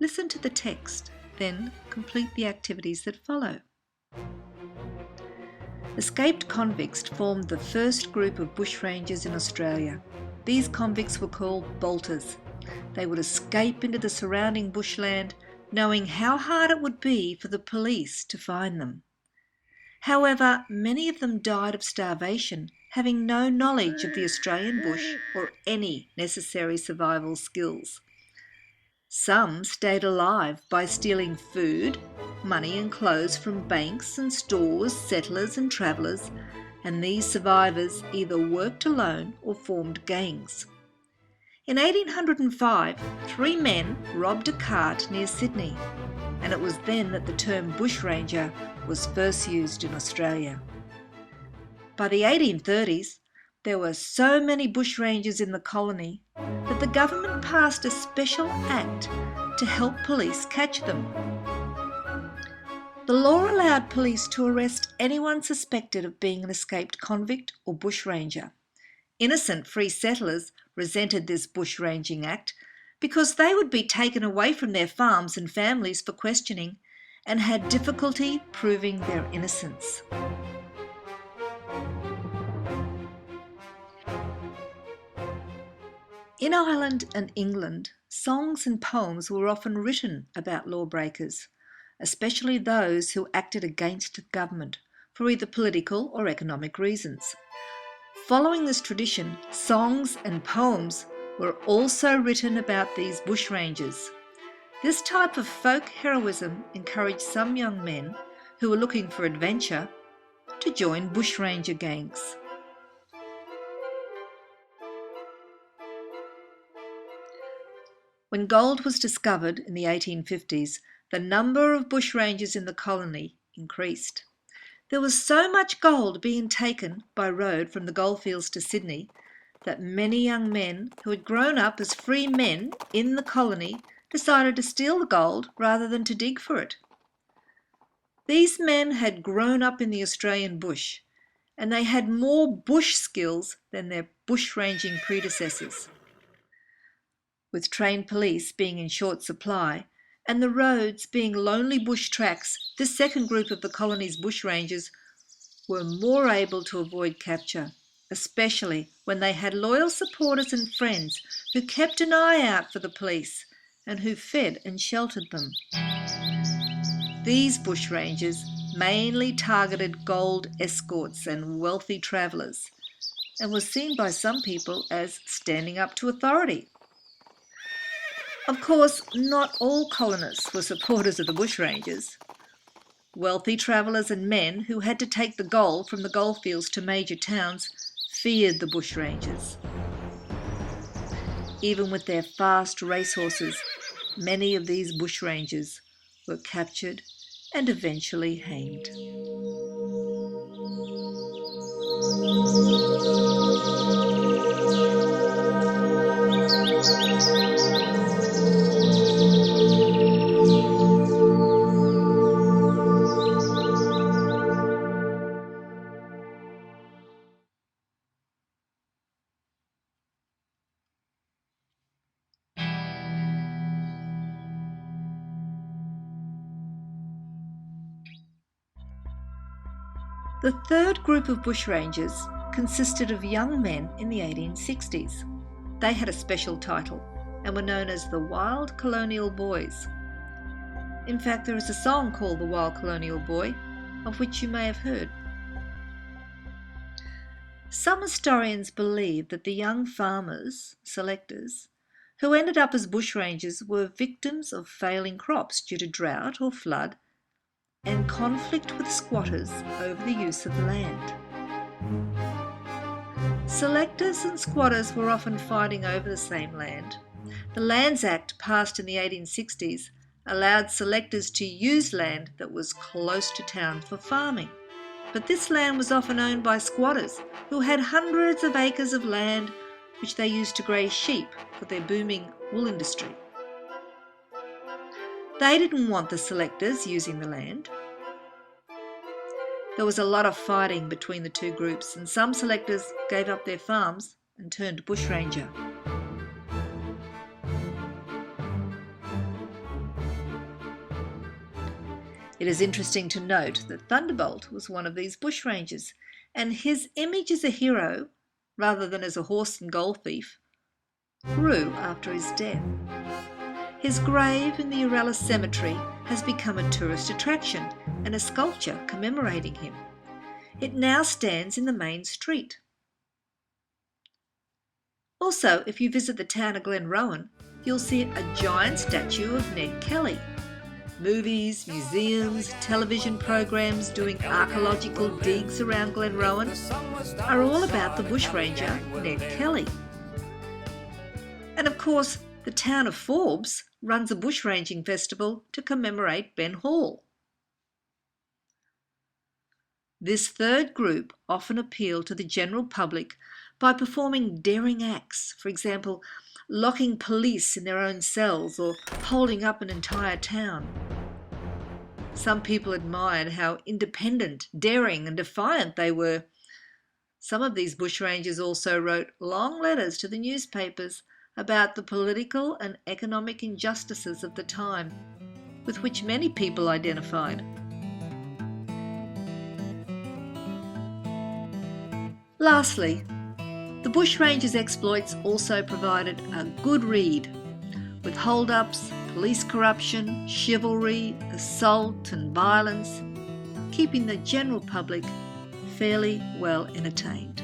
Listen to the text, then complete the activities that follow. Escaped convicts formed the first group of bushrangers in Australia. These convicts were called bolters. They would escape into the surrounding bushland, knowing how hard it would be for the police to find them. However, many of them died of starvation, having no knowledge of the Australian bush or any necessary survival skills. Some stayed alive by stealing food, money and clothes from banks and stores, settlers and travellers, and these survivors either worked alone or formed gangs. In 1805, 3 men robbed a cart near Sydney, and it was then that the term bushranger was first used in Australia. By the 1830s, there were so many bushrangers in the colony that the government passed a special act to help police catch them. The law allowed police to arrest anyone suspected of being an escaped convict or bushranger. Innocent free settlers resented this bushranging act because they would be taken away from their farms and families for questioning and had difficulty proving their innocence. In Ireland and England, songs and poems were often written about lawbreakers, especially those who acted against the government for either political or economic reasons. Following this tradition, songs and poems were also written about these bushrangers. This type of folk heroism encouraged some young men who were looking for adventure to join bushranger gangs. When gold was discovered in the 1850s, the number of bushrangers in the colony increased. There was so much gold being taken by road from the goldfields to Sydney that many young men who had grown up as free men in the colony decided to steal the gold rather than to dig for it. These men had grown up in the Australian bush, and they had more bush skills than their bushranging predecessors. With trained police being in short supply and the roads being lonely bush tracks, this second group of the colony's bushrangers were more able to avoid capture, especially when they had loyal supporters and friends who kept an eye out for the police and who fed and sheltered them. These bushrangers mainly targeted gold escorts and wealthy travellers and was seen by some people as standing up to authority. Of course, not all colonists were supporters of the bushrangers. Wealthy travellers and men who had to take the gold from the goldfields to major towns feared the bushrangers. Even with their fast racehorses, many of these bushrangers were captured and eventually hanged. The third group of bushrangers consisted of young men in the 1860s. They had a special title and were known as the Wild Colonial Boys. In fact, there is a song called The Wild Colonial Boy, of which you may have heard. Some historians believe that the young farmers, selectors, who ended up as bushrangers were victims of failing crops due to drought or flood and conflict with squatters over the use of the land. Selectors and squatters were often fighting over the same land. The Lands Act, passed in the 1860s, allowed selectors to use land that was close to town for farming. But this land was often owned by squatters who had hundreds of acres of land which they used to graze sheep for their booming wool industry. They didn't want the selectors using the land. There was a lot of fighting between the two groups, and some selectors gave up their farms and turned bushranger. It is interesting to note that Thunderbolt was one of these bushrangers, and his image as a hero, rather than as a horse and gold thief, grew after his death. His grave in the Uralla Cemetery has become a tourist attraction and a sculpture commemorating him. It now stands in the main street. Also, if you visit the town of Glenrowan, you'll see a giant statue of Ned Kelly. Movies, museums, television programs doing archaeological digs around Glenrowan are all about the bushranger Ned Kelly. And of course, the town of Forbes runs a bushranging festival to commemorate Ben Hall. This third group often appeal to the general public by performing daring acts, for example, locking police in their own cells or holding up an entire town. Some people admired how independent, daring and defiant they were. Some of these bushrangers also wrote long letters to the newspapers about the political and economic injustices of the time, with which many people identified. Lastly, the bushrangers' exploits also provided a good read, with hold-ups, police corruption, chivalry, assault and violence, keeping the general public fairly well entertained.